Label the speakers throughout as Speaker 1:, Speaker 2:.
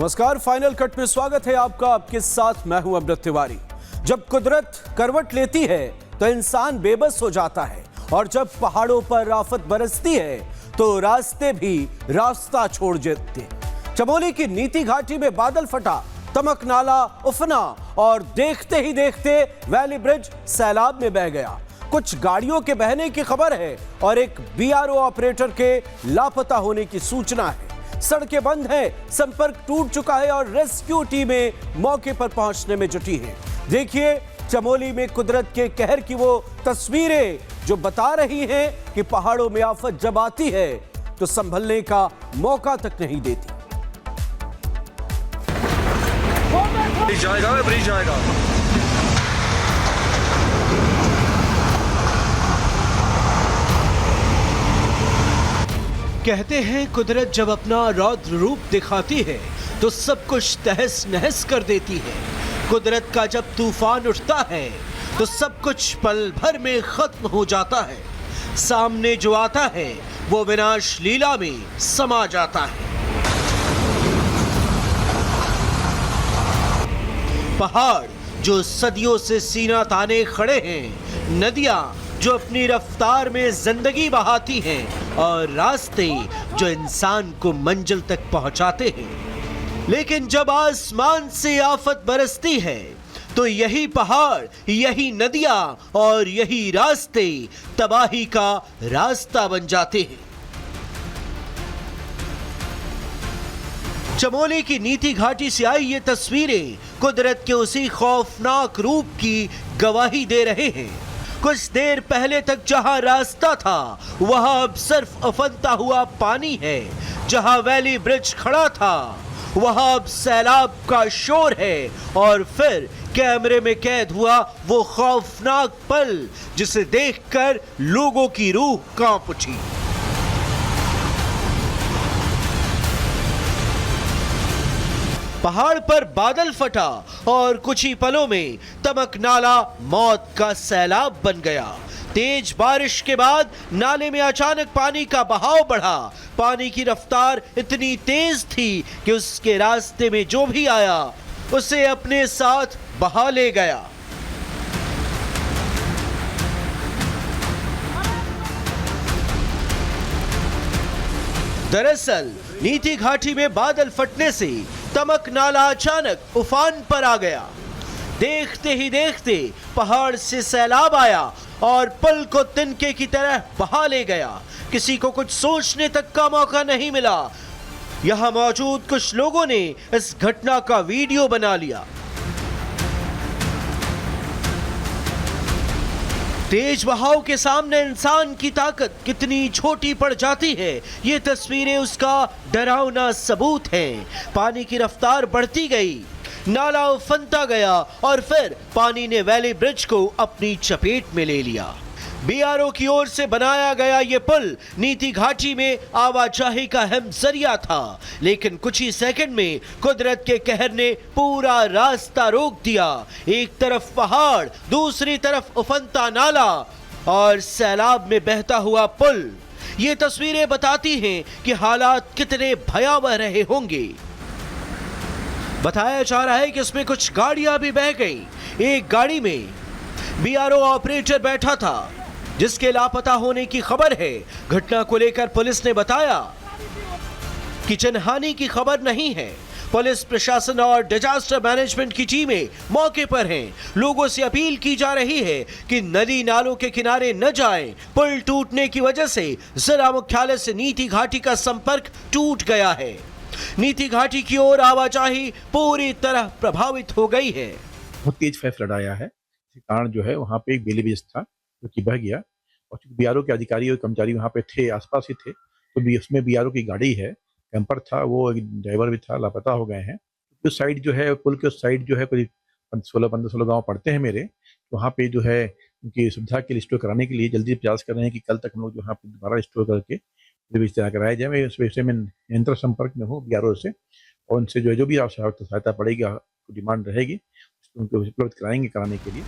Speaker 1: नमस्कार, final cut में स्वागत है आपका। आपके साथ मैं हूं अमृत तिवारी। जब कुदरत करवट लेती है तो इंसान बेबस हो जाता है, और जब पहाड़ों पर आफत बरसती है तो रास्ते भी रास्ता छोड़ देते। चमोली की नीति घाटी में बादल फटा, तमक नाला उफना, और देखते ही देखते वैली ब्रिज सैलाब में बह गया। कुछ गाड़ियों के बहने की खबर है और एक बीआरओ ऑपरेटर के लापता होने की सूचना है। सड़कें बंद हैं, संपर्क टूट चुका है और रेस्क्यू टीमें मौके पर पहुंचने में जुटी हैं। देखिए चमोली में कुदरत के कहर की वो तस्वीरें जो बता रही हैं कि पहाड़ों में आफत जब आती है तो संभलने का मौका तक नहीं देती।
Speaker 2: ब्रिज जाएगा।
Speaker 1: कहते हैं कुदरत जब अपना रौद्र रूप दिखाती है तो सब कुछ तहस नहस कर देती है। कुदरत का जब तूफान उठता है तो सब कुछ पल भर में खत्म हो जाता है। सामने जो आता है वो विनाश लीला में समा जाता है। पहाड़ जो सदियों से सीना ताने खड़े हैं, नदियां जो अपनी रफ्तार में जिंदगी बहाती हैं, और रास्ते जो इंसान को मंजिल तक पहुंचाते हैं। लेकिन जब आसमान से आफत बरसती है तो यही पहाड़, यही नदियां और यही रास्ते तबाही का रास्ता बन जाते हैं। चमोली की नीति घाटी से आई ये तस्वीरें कुदरत के उसी खौफनाक रूप की गवाही दे रहे हैं। कुछ देर पहले तक जहां रास्ता था वहां अब सिर्फ उफनता हुआ पानी है। जहां वैली ब्रिज खड़ा था वहां अब सैलाब का शोर है, और फिर कैमरे में कैद हुआ वो खौफनाक पल जिसे देखकर लोगों की रूह कांप उठी। पहाड़ पर बादल फटा और कुछ ही पलों में तमक नाला मौत का सैलाब बन गया। तेज बारिश के बाद नाले में अचानक पानी का बहाव बढ़ा। पानी की रफ्तार इतनी तेज थी कि उसके रास्ते में जो भी आया उसे अपने साथ बहा ले गया। दरअसल नीति घाटी में बादल फटने से तमक नाला अचानक उफान पर आ गया। देखते ही देखते पहाड़ से सैलाब आया और पुल को तिनके की तरह बहा ले गया। किसी को कुछ सोचने तक का मौका नहीं मिला। यहां मौजूद कुछ लोगों ने इस घटना का वीडियो बना लिया। तेज बहाव के सामने इंसान की ताकत कितनी छोटी पड़ जाती है, ये तस्वीरें उसका डरावना सबूत हैं। पानी की रफ्तार बढ़ती गई, नाला उफनता गया और फिर पानी ने वैली ब्रिज को अपनी चपेट में ले लिया। बीआरओ की ओर से बनाया गया ये पुल नीति घाटी में आवाजाही का अहम जरिया था, लेकिन कुछ ही सेकंड में कुदरत के कहर ने पूरा रास्ता रोक दिया। एक तरफ पहाड़, दूसरी तरफ उफनता नाला और सैलाब में बहता हुआ पुल। ये तस्वीरें बताती हैं कि हालात कितने भयावह रहे होंगे। बताया जा रहा है कि इसमें कुछ गाड़ियां भी बह गई। एक गाड़ी में बीआरओ ऑपरेटर बैठा था जिसके लापता होने की खबर है। घटना को लेकर पुलिस ने बताया कि जनहानि की खबर नहीं है। पुलिस प्रशासन और डिजास्टर मैनेजमेंट की टीमें मौके पर हैं। लोगों से अपील की जा रही है कि नदी नालों के किनारे न जाएं। पुल टूटने की वजह से जिला मुख्यालय से नीति घाटी का संपर्क टूट गया है। नीति घाटी की ओर आवाजाही पूरी तरह प्रभावित हो गई है।
Speaker 3: बहुत तेज फ्लड आया है, इस कारण जो है वहाँ पे एक बेली ब्रिज था जो कि बह गया, और चूंकि बीआरओ के अधिकारी और कर्मचारी वहाँ पे थे, आसपास ही थे, तो उसमें बीआरओ की गाड़ी है, कैंपर था, वो एक ड्राइवर भी था, लापता हो गए हैं। उस साइड जो है, पुल के उस साइड जो है कोई 15-16 गाँव पड़ते हैं मेरे, वहाँ पे जो है उनकी सुविधा के लिए स्टोर कराने के लिए जल्दी प्रयास कर रहे हैं कि कल तक हम लोग जो यहाँ पे दोबारा स्टोर करके इस्तेमाल कराया जाए। मैं उस विषय में निरंतर संपर्क में हूँ बीआरओ से, और उनसे जो भी सहायता पड़ेगी, डिमांड रहेगी, उनको उपलब्ध कराएंगे कराने के लिए।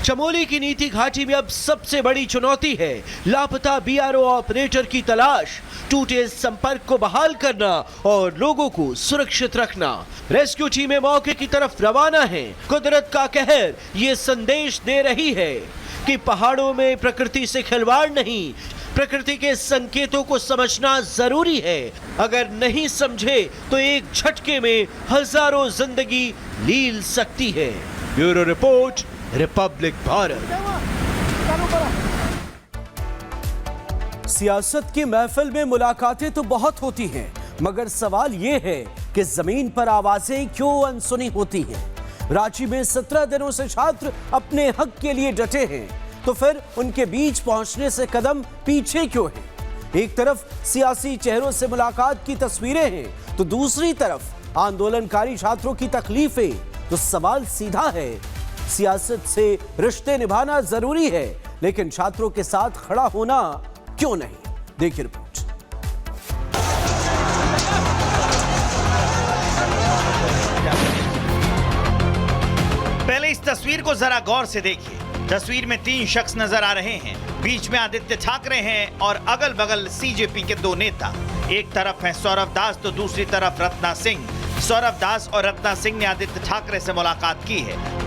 Speaker 1: चमोली की नीति घाटी में अब सबसे बड़ी चुनौती है लापता बीआरओ ऑपरेटर की तलाश, टूटे संपर्क को बहाल करना और लोगों को सुरक्षित रखना। रेस्क्यू टीमें मौके की तरफ रवाना है। कुदरत का कहर ये संदेश दे रही है कि पहाड़ों में प्रकृति से खिलवाड़ नहीं, प्रकृति के संकेतों को समझना जरूरी है। अगर नहीं समझे तो एक झटके में हजारों जिंदगी लील सकती है। Bureau report, Republic Bharat. सियासत की महफिल में मुलाकातें तो बहुत होती हैं, मगर सवाल ये है कि जमीन पर आवाजें क्यों अनसुनी होती हैं। रांची में 17 दिनों से छात्र अपने हक के लिए डटे हैं, तो फिर उनके बीच पहुंचने से कदम पीछे क्यों हैं? एक तरफ सियासी चेहरों से मुलाकात की तस्वीरें हैं, तो दूसरी तरफ आंदोलनकारी छात्रों की तकलीफें। तो सवाल सीधा है, सियासत से रिश्ते निभाना जरूरी है, लेकिन छात्रों के साथ खड़ा होना क्यों नहीं? देखिए रिपोर्ट।
Speaker 2: पहले इस तस्वीर को जरा गौर से देखिए। तस्वीर में 3 शख्स नजर आ रहे हैं। बीच में आदित्य ठाकरे हैं और अगल बगल सीजेपी के 2 नेता। एक तरफ है सौरभ दास तो दूसरी तरफ रत्ना सिंह। सौरभ दास और रत्ना सिंह ने आदित्य ठाकरे से मुलाकात की है।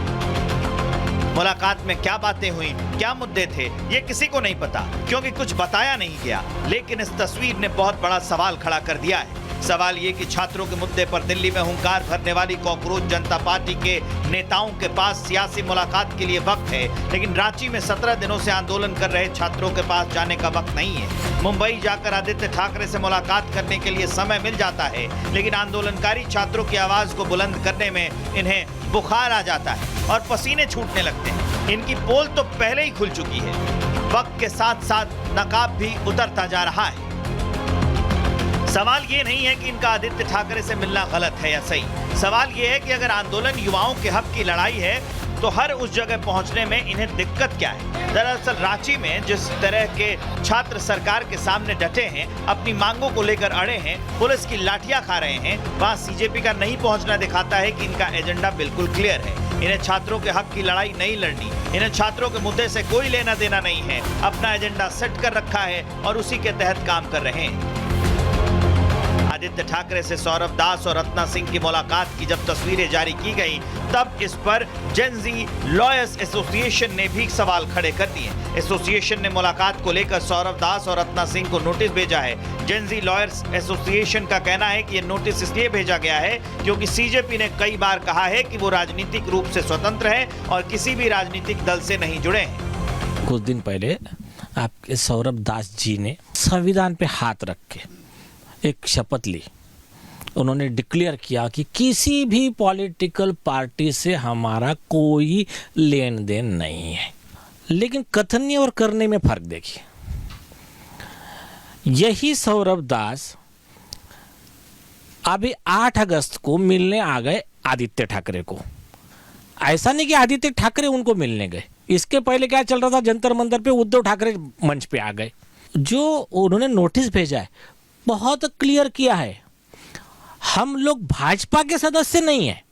Speaker 2: मुलाकात में क्या बातें हुई, क्या मुद्दे थे, ये किसी को नहीं पता, क्योंकि कुछ बताया नहीं गया। लेकिन इस तस्वीर ने बहुत बड़ा सवाल खड़ा कर दिया है। सवाल ये कि छात्रों के मुद्दे पर दिल्ली में हुंकार भरने वाली कॉकरोच जनता पार्टी के नेताओं के पास सियासी मुलाकात के लिए वक्त है, लेकिन रांची में 17 दिनों से आंदोलन कर रहे छात्रों के पास जाने का वक्त नहीं है। मुंबई जाकर आदित्य ठाकरे से मुलाकात करने के लिए समय मिल जाता है, लेकिन आंदोलनकारी छात्रों की आवाज को बुलंद करने में इन्हें बुखार आ जाता है और पसीने छूटने लगते हैं। इनकी पोल तो पहले ही खुल चुकी है। वक्त के साथ साथ नकाब भी उतरता जा रहा है। सवाल ये नहीं है कि इनका आदित्य ठाकरे से मिलना गलत है या सही। सवाल ये है कि अगर आंदोलन युवाओं के हक की लड़ाई है, तो हर उस जगह पहुंचने में इन्हें दिक्कत क्या है? दरअसल रांची में जिस तरह के छात्र सरकार के सामने डटे हैं, अपनी मांगों को लेकर अड़े हैं, पुलिस की लाठियां खा रहे हैं, वहां सीजेपी का नहीं पहुंचना दिखाता है कि इनका एजेंडा बिल्कुल क्लियर है। इन्हें छात्रों के हक की लड़ाई नहीं लड़नी, इन्हें छात्रों के मुद्दे से कोई लेना देना नहीं है। अपना एजेंडा सेट कर रखा है और उसी के तहत काम कर रहे हैं। आदित्य ठाकरे से सौरभ दास और रत्ना सिंह की मुलाकात की जब तस्वीरें जारी की गई, तब इस पर जेन ज़ी लॉयर्स एसोसिएशन ने भी सवाल खड़े कर दिए। एसोसिएशन ने मुलाकात को लेकर सौरभ दास और रत्ना सिंह को नोटिस भेजा है। जेन ज़ी लॉयर्स एसोसिएशन का कहना है कि यह नोटिस इसलिए भेजा गया है क्योंकि सीजेपी ने कई बार कहा है कि वो राजनीतिक रूप से स्वतंत्र है और किसी भी राजनीतिक दल से नहीं जुड़े हैं।
Speaker 4: कुछ दिन पहले आपके सौरभ दास जी ने संविधान पे हाथ रख के एक शपथ ली। उन्होंने डिक्लेयर किया कि किसी भी पॉलिटिकल पार्टी से हमारा कोई लेन देन नहीं है। लेकिन कथन और करने में फर्क देखिए। यही सौरभ दास अभी 8 अगस्त को मिलने आ गए आदित्य ठाकरे को। ऐसा नहीं कि आदित्य ठाकरे उनको मिलने गए। इसके पहले क्या चल रहा था, जंतर मंतर पे उद्धव ठाकरे मंच पे आ गए। जो उन्होंने नोटिस भेजा है बहुत क्लियर किया है, हम लोग भाजपा के सदस्य नहीं हैं,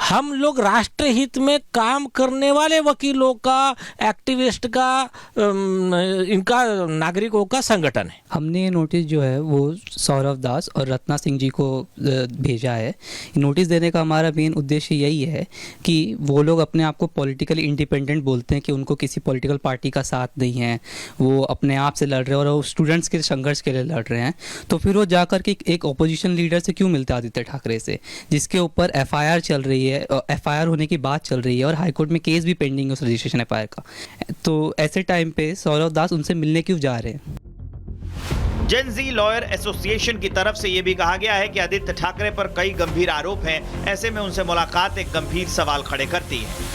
Speaker 4: हम लोग राष्ट्र हित में काम करने वाले वकीलों का, एक्टिविस्ट का, इनका नागरिकों का संगठन है।
Speaker 5: हमने ये नोटिस जो है वो सौरभ दास और रत्ना सिंह जी को भेजा है। नोटिस देने का हमारा मेन उद्देश्य यही है कि वो लोग अपने आप को पॉलिटिकली इंडिपेंडेंट बोलते हैं कि उनको किसी पॉलिटिकल पार्टी का साथ नहीं है, वो अपने आप से लड़ रहे हैं और वो स्टूडेंट्स के संघर्ष के लिए लड़ रहे हैं। तो फिर वो जाकर के एक ऑपोजिशन लीडर से क्यों मिलते हैं आदित्य ठाकरे से, जिसके ऊपर FIR चल रही है, FIR होने की बात चल रही है और हाईकोर्ट में केस भी पेंडिंग है उस रजिस्ट्रेशन FIR का। तो ऐसे टाइम पे सौरभ दास उनसे मिलने क्यों जा रहे हैं?
Speaker 2: जेन ज़ी लॉयर एसोसिएशन की तरफ से यह भी कहा गया है कि आदित्य ठाकरे पर कई गंभीर आरोप हैं। ऐसे में उनसे मुलाकात एक गंभीर सवाल खड़े करती है।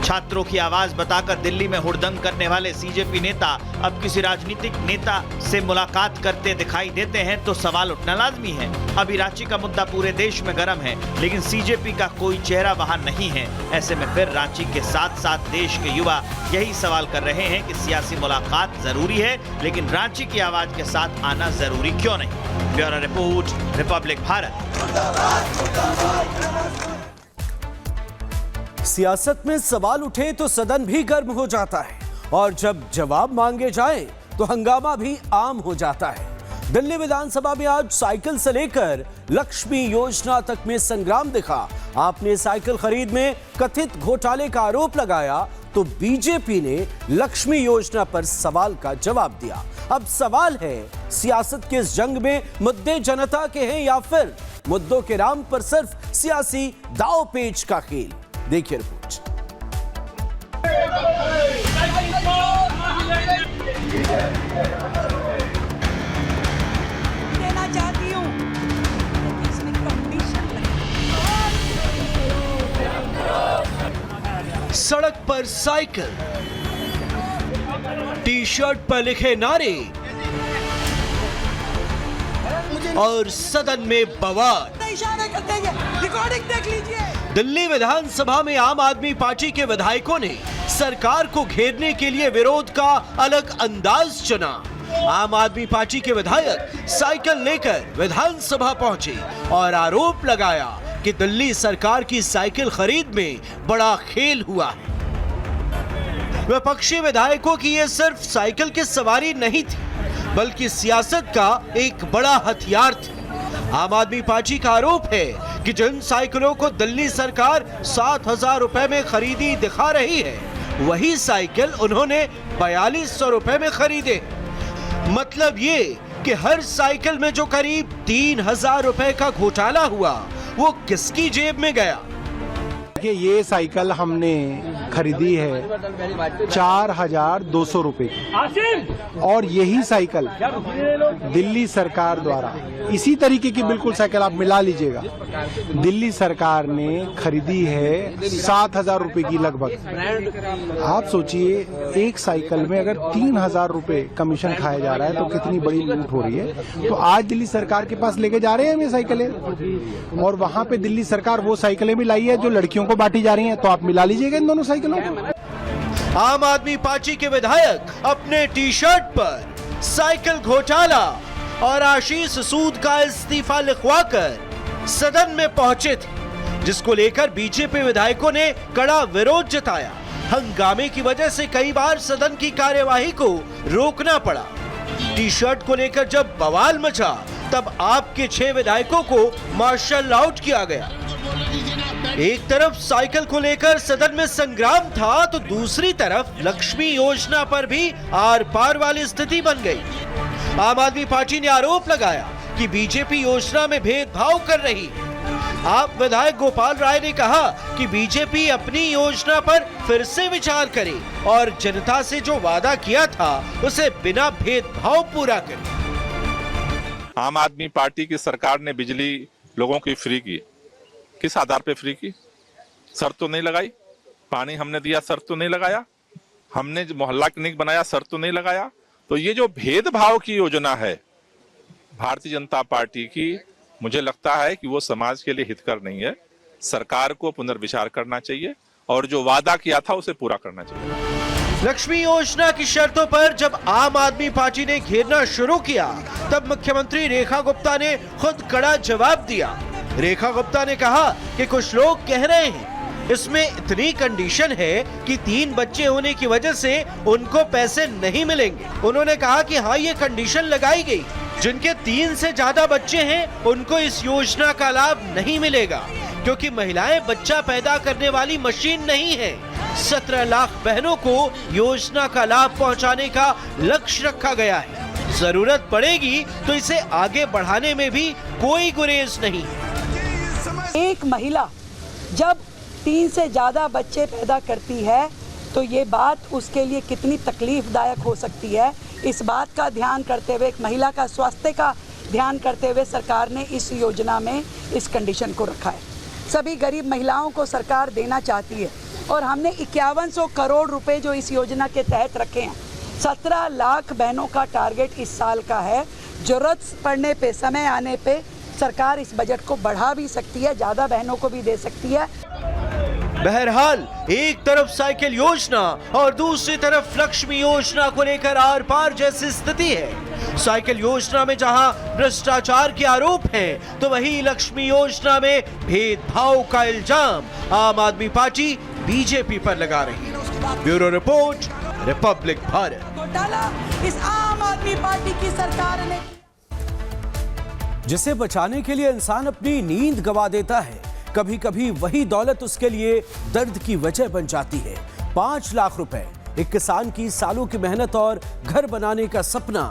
Speaker 2: छात्रों की आवाज बताकर दिल्ली में हुड़दंग करने वाले सीजेपी नेता अब किसी राजनीतिक नेता से मुलाकात करते दिखाई देते हैं तो सवाल उठना लाजमी है। अभी रांची का मुद्दा पूरे देश में गर्म है, लेकिन सीजेपी का कोई चेहरा वहां नहीं है। ऐसे में फिर रांची के साथ साथ देश के युवा यही सवाल कर रहे हैं कि सियासी मुलाकात जरूरी है, लेकिन रांची की आवाज के साथ आना जरूरी क्यों नहीं? Bureau report, Republic Bharat.
Speaker 1: सियासत में सवाल उठे तो सदन भी गर्म हो जाता है और जब जवाब मांगे जाए तो हंगामा भी आम हो जाता है। दिल्ली विधानसभा में आज साइकिल से लेकर लक्ष्मी योजना तक में संग्राम दिखा। आपने साइकिल खरीद में कथित घोटाले का आरोप लगाया तो बीजेपी ने लक्ष्मी योजना पर सवाल का जवाब दिया। अब सवाल है, सियासत के इस जंग में मुद्दे जनता के हैं या फिर मुद्दों के नाम पर सिर्फ सियासी दांव पेच का खेल। देखिए रिपोर्ट।
Speaker 6: देना चाहती हूँ इसमें कंडीशन
Speaker 1: सड़क पर साइकिल, टी शर्ट पर लिखे नारे और सदन में बवाल।
Speaker 6: इशारे करते हैं, रिकॉर्डिंग देख लीजिए।
Speaker 1: दिल्ली विधानसभा में आम आदमी पार्टी के विधायकों ने सरकार को घेरने के लिए विरोध का अलग अंदाज चुना। आम आदमी पार्टी के विधायक साइकिल लेकर विधानसभा पहुंचे और आरोप लगाया कि दिल्ली सरकार की साइकिल खरीद में बड़ा खेल हुआ है। विपक्षी विधायकों की यह सिर्फ साइकिल की सवारी नहीं थी, बल्कि सियासत का एक बड़ा हथियार थी। आम आदमी पार्टी का आरोप है कि जिन साइकिलों को दिल्ली सरकार 7,000 रुपए में खरीदी दिखा रही है, वही साइकिल उन्होंने 4,200 रुपए में खरीदे। मतलब ये कि हर साइकिल में जो करीब 3,000 रुपए का घोटाला हुआ, वो किसकी जेब में गया?
Speaker 7: ये साइकिल हमने खरीदी है 4,200 रुपए की और यही साइकिल दिल्ली सरकार द्वारा, इसी तरीके की बिल्कुल साइकिल आप मिला लीजिएगा, दिल्ली सरकार ने खरीदी है 7,000 रुपए की लगभग। आप सोचिए एक साइकिल में अगर 3,000 रुपए कमीशन खाया जा रहा है तो कितनी बड़ी लूट हो रही है। तो आज दिल्ली सरकार के पास लेके जा रहे हैं हम ये साइकिलें और वहां पे दिल्ली सरकार वो साइकिलें भी लाई है जो लड़कियों को बांटी जा रही हैं। तो आप मिला लीजिएगा इन दोनों साइकिलों को।
Speaker 1: आम आदमी पार्टी के विधायक अपने टी शर्ट पर साइकिल घोटाला और आशीष सूद का इस्तीफा लिखवाकर सदन में पहुंचे थे, जिसको लेकर बीजेपी विधायकों ने कड़ा विरोध जताया। हंगामे की वजह से कई बार सदन की कार्यवाही को रोकना पड़ा। टी शर्ट को लेकर जब बवाल मचा, तब आपके 6 विधायकों को मार्शल आउट किया गया। एक तरफ साइकिल को लेकर सदन में संग्राम था, तो दूसरी तरफ लक्ष्मी योजना पर भी आर पार वाली स्थिति बन गई। आम आदमी पार्टी ने आरोप लगाया कि बीजेपी योजना में भेदभाव कर रही है। आप विधायक गोपाल राय ने कहा कि बीजेपी अपनी योजना पर फिर से विचार करे और जनता से जो वादा किया था उसे बिना भेदभाव पूरा करे।
Speaker 8: आम आदमी पार्टी की सरकार ने बिजली लोगों की फ्री की। किस आधार पे फ्री की? शर्त तो नहीं लगाई। पानी हमने दिया, शर्त तो नहीं लगाया। हमने मोहल्ला क्लिनिक बनाया, शर्त तो नहीं लगाया। तो ये जो भेदभाव की योजना है भारतीय जनता पार्टी की, मुझे लगता है कि वो समाज के लिए हितकर नहीं है। सरकार को पुनर्विचार करना चाहिए और जो वादा किया था उसे पूरा करना चाहिए।
Speaker 1: लक्ष्मी योजना की शर्तों पर जब आम आदमी पार्टी ने घेरना शुरू किया, तब मुख्यमंत्री रेखा गुप्ता ने खुद कड़ा जवाब दिया। रेखा गुप्ता ने कहा कि कुछ लोग कह रहे हैं इसमें इतनी कंडीशन है कि 3 बच्चे होने की वजह से उनको पैसे नहीं मिलेंगे। उन्होंने कहा कि हाँ, ये कंडीशन लगाई गई, जिनके 3 से ज्यादा बच्चे हैं उनको इस योजना का लाभ नहीं मिलेगा, क्योंकि महिलाएं बच्चा पैदा करने वाली मशीन नहीं है। 17 लाख बहनों को योजना का लाभ पहुंचाने का लक्ष्य रखा गया है। जरूरत पड़ेगी तो इसे आगे बढ़ाने में भी कोई गुरेज नहीं है।
Speaker 6: एक महिला जब 3 से ज्यादा बच्चे पैदा करती है तो ये बात उसके लिए कितनी तकलीफदायक हो सकती है, इस बात का ध्यान करते हुए, एक महिला का स्वास्थ्य का ध्यान करते हुए सरकार ने इस योजना में इस कंडीशन को रखा है। सभी गरीब महिलाओं को सरकार देना चाहती है और हमने 5100 करोड़ रुपए जो इस योजना के तहत रखे हैं। 17 लाख बहनों का टारगेट इस साल का है। जरूरत पड़ने पे, समय आने पे सरकार इस बजट को बढ़ा भी सकती है, ज्यादा बहनों को भी दे सकती है।
Speaker 1: बहरहाल एक तरफ साइकिल योजना और दूसरी तरफ लक्ष्मी योजना को लेकर आर पार जैसी स्थिति है। साइकिल योजना में जहां भ्रष्टाचार के आरोप हैं, तो वहीं लक्ष्मी योजना में भेदभाव का इल्जाम। आम आदमी पार्टी बीजेपी पर लगा रही है। Bureau report, Republic Bharat.
Speaker 6: घोटाला इस आम आदमी पार्टी की सरकार ने।
Speaker 1: जिसे बचाने के लिए इंसान अपनी नींद गवा देता है, कभी कभी वही दौलत उसके लिए दर्द की वजह बन जाती है। 5 लाख रुपए, एक किसान की सालों की मेहनत और घर बनाने का सपना,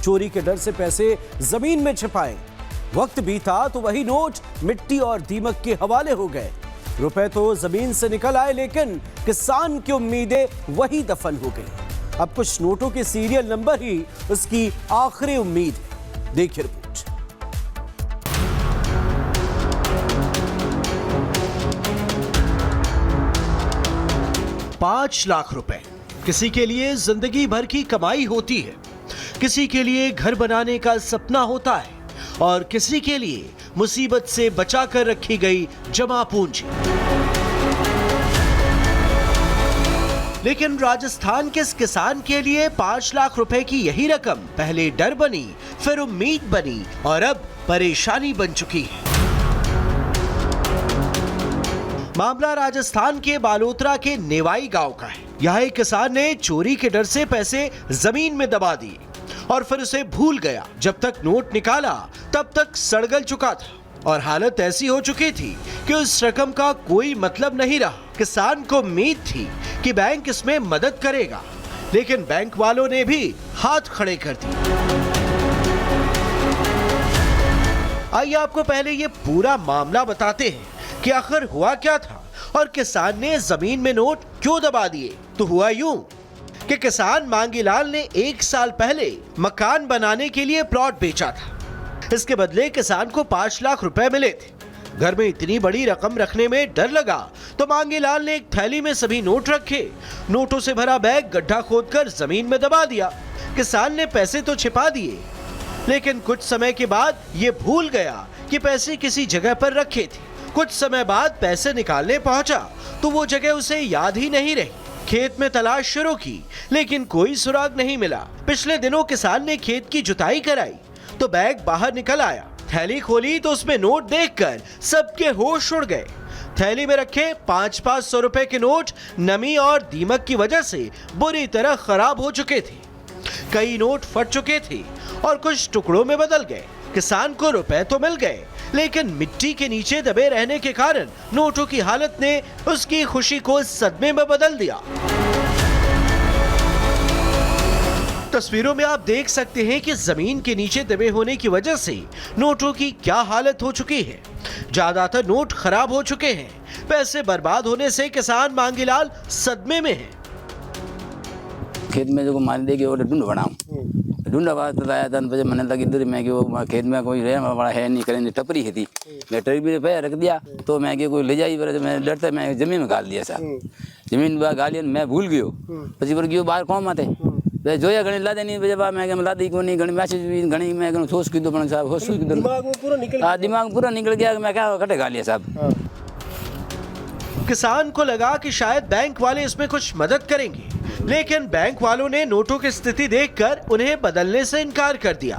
Speaker 1: चोरी के डर से पैसे जमीन में छिपाए। वक्त बीता तो वही नोट मिट्टी और दीमक के हवाले हो गए। रुपए तो जमीन से निकल आए, लेकिन किसान की उम्मीदें वही दफन हो गई। अब कुछ नोटों के सीरियल नंबर ही उसकी आखिरी उम्मीद है। देखिए रिपोर्ट। 5 लाख रुपए किसी के लिए जिंदगी भर की कमाई होती है, किसी के लिए घर बनाने का सपना होता है और किसी के लिए मुसीबत से बचा कर रखी गई जमा पूंजी। लेकिन राजस्थान के इस किसान के लिए 5 लाख रुपए की यही रकम पहले डर बनी, फिर उम्मीद बनी और अब परेशानी बन चुकी है। मामला राजस्थान के बालोतरा के नेवाई गांव का है। यहाँ एक किसान ने चोरी के डर से पैसे जमीन में दबा दिए और फिर उसे भूल गया। जब तक नोट निकाला तब तक सड़गल चुका था और हालत ऐसी हो चुकी थी कि उस रकम का कोई मतलब नहीं रहा। किसान को उम्मीद थी कि बैंक इसमें मदद करेगा, लेकिन बैंक वालों ने भी हाथ खड़े कर दिए। आइए आपको पहले ये पूरा मामला बताते हैं कि आखिर हुआ क्या था और किसान ने जमीन में नोट क्यों दबा दिए। तो हुआ यूं कि किसान मांगीलाल ने 1 साल पहले मकान बनाने के लिए प्लॉट बेचा था। इसके बदले किसान को 5 लाख रुपए मिले थे। घर में इतनी बड़ी रकम रखने में डर लगा तो मांगीलाल ने एक थैली में सभी नोट रखे। नोटों से भरा बैग गड्ढा खोदकर जमीन में दबा दिया। किसान ने पैसे तो छिपा दिए, लेकिन कुछ समय के बाद ये भूल गया कि पैसे किसी जगह पर रखे थे। कुछ समय बाद पैसे निकालने पहुंचा तो वो जगह उसे याद ही नहीं रही। खेत में तलाश शुरू की, लेकिन कोई सुराग नहीं मिला। पिछले दिनों किसान ने खेत की जुताई कराई तो बैग बाहर निकल आया। थैली खोली तो उसमें नोट देखकर सबके होश उड़ गए। थैली में रखे 500 रुपए के नोट नमी और दीमक की वजह से बुरी तरह खराब हो चुके थे। कई नोट फट चुके थे और कुछ टुकड़ों में बदल गए। किसान को रुपए तो मिल गए, लेकिन मिट्टी के नीचे दबे रहने के कारण नोटों की हालत ने उसकी खुशी को सदमे में बदल दिया। तस्वीरों में आप देख सकते हैं कि जमीन के नीचे दबे होने की वजह से नोटों की क्या हालत हो चुकी है। ज्यादातर नोट खराब हो चुके हैं। पैसे बर्बाद होने से किसान मांगीलाल सदमे में है।
Speaker 9: खेत में जो मार देगी और ढूंढ बनाऊं, ढूंढा बात बताया था। बजे मैंने लगी इधर मैं कि वो खेत में कोई रहे बड़ा है नहीं करेंगे, टपरी है थी। मैं टपरी भी पे रख दिया तो मैं कि कोई ले जाई, मैं डरते मैं जमीन में गाल दिया साहब। जमीन में गालियन मैं भूल गयो, પછી પર ગયો બહાર કોમ માટે જોયા ઘણી લાદે નહીં બજે બા मैं લાદી કોની ઘણી मैसेज भी घणी मैं सोच कीधो पण साहब होश कीधो दिमाग में पूरा निकल गया। दिमाग पूरा निकल गया। मैं क्या कटे गालिया साहब।
Speaker 1: किसान को लगा कि शायद बैंक वाले इसमें कुछ मदद करेंगे, लेकिन बैंक वालों ने नोटों की स्थिति देखकर उन्हें बदलने से इनकार कर दिया।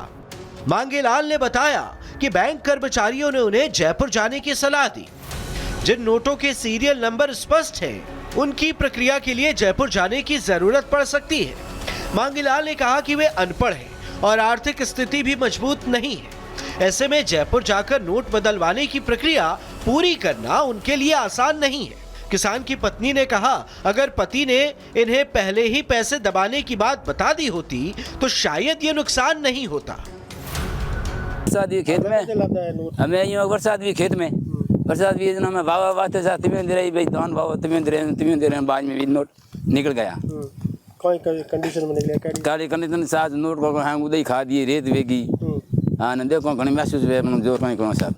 Speaker 1: मांगीलाल ने बताया कि बैंक कर्मचारियों ने उन्हें जयपुर जाने की सलाह दी। जिन नोटों के सीरियल नंबर स्पष्ट हैं, उनकी प्रक्रिया के लिए जयपुर जाने की जरूरत पड़ सकती है। मांगीलाल ने कहा कि वे अनपढ़ हैं और आर्थिक स्थिति भी मजबूत नहीं है। ऐसे में जयपुर जाकर नोट बदलवाने की प्रक्रिया पूरी करना उनके लिए आसान नहीं है। किसान की पत्नी ने कहा, अगर पति ने इन्हें पहले ही पैसे दबाने की बात बता दी होती तो शायद ये नुकसान नहीं होता।
Speaker 9: बरसात भी खेत में हमें यूँ बरसात भी खेत में बरसात भी में भावा वास्ते साथ तुम्हें दे रही भाई धान भाव तुम्हें दे रहे बाद में भी नोट निकल गया।
Speaker 10: कोई कंडीशन में निकले
Speaker 9: काली कंडीशन साथ नोट को हाँ उदय खा दिए रेत वेगी। हाँ न देखो घनी महसूस हुए जो कहीं कौन सा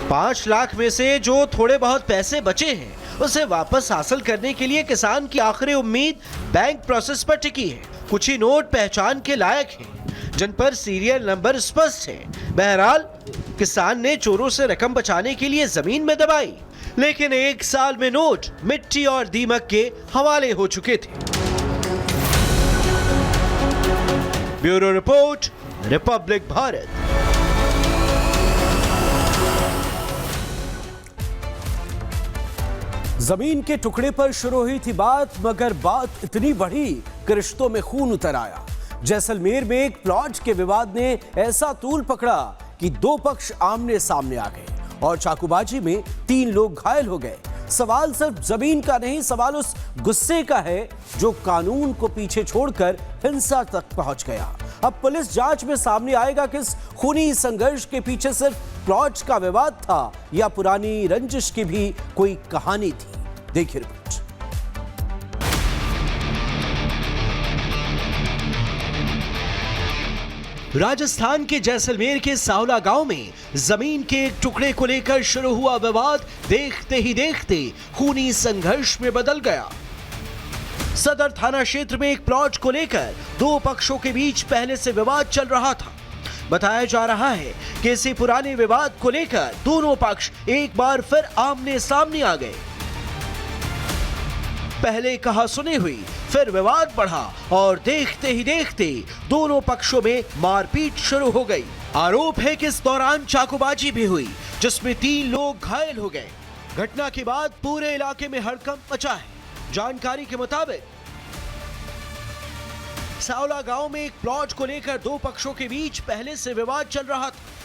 Speaker 1: 5 लाख में से जो थोड़े बहुत पैसे बचे हैं उसे वापस हासिल करने के लिए किसान की आखिरी उम्मीद बैंक प्रोसेस पर टिकी है। कुछ ही नोट पहचान के लायक हैं, जिन पर सीरियल नंबर स्पष्ट है। बहरहाल किसान ने चोरों से रकम बचाने के लिए जमीन में दबाई, लेकिन 1 साल में नोट मिट्टी और दीमक के हवाले हो चुके थे। Bureau report, Republic Bharat. जमीन के टुकड़े पर शुरू हुई थी बात, मगर बात इतनी बढ़ी कि रिश्तों में खून उतर आया। जैसलमेर में एक प्लॉट के विवाद ने ऐसा तूल पकड़ा कि दो पक्ष आमने सामने आ गए और चाकूबाजी में 3 लोग घायल हो गए। सवाल सिर्फ जमीन का नहीं, सवाल उस गुस्से का है जो कानून को पीछे छोड़कर हिंसा तक पहुंच गया। अब पुलिस जांच में सामने आएगा कि इस खूनी संघर्ष के पीछे सिर्फ प्लॉट का विवाद था या पुरानी रंजिश की भी कोई कहानी थी। देखिए रिपोर्ट। राजस्थान के जैसलमेर के सावला गांव में जमीन के एक टुकड़े को लेकर शुरू हुआ विवाद देखते ही देखते खूनी संघर्ष में बदल गया। सदर थाना क्षेत्र में एक प्लॉट को लेकर 2 पक्षों के बीच पहले से विवाद चल रहा था। बताया जा रहा है कि इसी पुराने विवाद को लेकर दोनों पक्ष एक बार फिर आमने सामने आ गए। पहले कहा सुनी हुई, फिर विवाद बढ़ा और देखते ही देखते दोनों पक्षों में मारपीट शुरू हो गई। आरोप है कि इस दौरान चाकूबाजी भी हुई जिसमें 3 लोग घायल हो गए। घटना के बाद पूरे इलाके में हड़कंप मचा है। जानकारी के मुताबिक सावला गांव में एक प्लॉट को लेकर 2 पक्षों के बीच पहले से विवाद चल रहा था।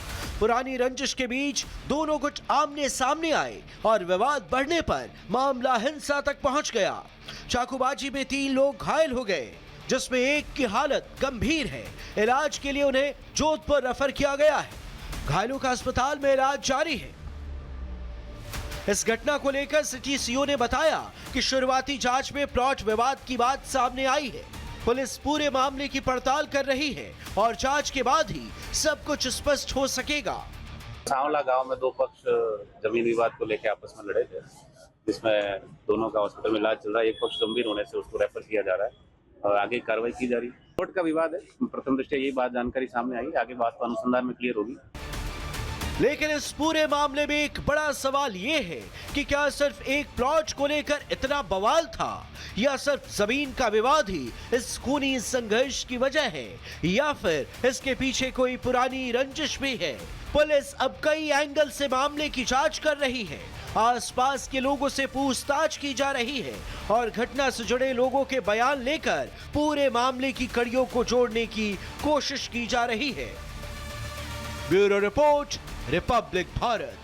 Speaker 1: पुरानी रंजिश के बीच दोनों कुछ आमने सामने आए और विवाद बढ़ने पर मामला हिंसा तक पहुंच गया। चाकूबाजी में 3 लोग घायल हो गए जिसमें एक की हालत गंभीर है। इलाज के लिए उन्हें जोधपुर रेफर किया गया है। घायलों का अस्पताल में इलाज जारी है। इस घटना को लेकर सिटी सीओ ने बताया कि शुरुआती जांच में प्लॉट विवाद की बात सामने आई है। पुलिस पूरे मामले की पड़ताल कर रही है और जांच के बाद ही सब कुछ स्पष्ट हो सकेगा।
Speaker 11: सावला गांव में 2 पक्ष जमीन विवाद को लेकर आपस में लड़े थे, जिसमें दोनों का हॉस्पिटल में इलाज चल रहा है। एक पक्ष गंभीर होने से उसको रेफर किया जा रहा है और आगे कार्रवाई की जा रही है। कोर्ट का विवाद है, प्रथम दृष्टया यही बात जानकारी सामने आई, आगे बात तो अनुसंधान में क्लियर होगी।
Speaker 1: लेकिन इस पूरे मामले में एक बड़ा सवाल ये है कि क्या सिर्फ एक प्लॉट को लेकर इतना बवाल था या सिर्फ जमीन का विवाद ही इस खूनी संघर्ष की वजह है या फिर इसके पीछे कोई पुरानी रंजिश भी है। पुलिस अब कई एंगल से मामले की जांच कर रही है। आसपास के लोगों से पूछताछ की जा रही है और घटना से जुड़े लोगों के बयान लेकर पूरे मामले की कड़ियों को जोड़ने की कोशिश की जा रही है। Bureau report, Republic Bharat.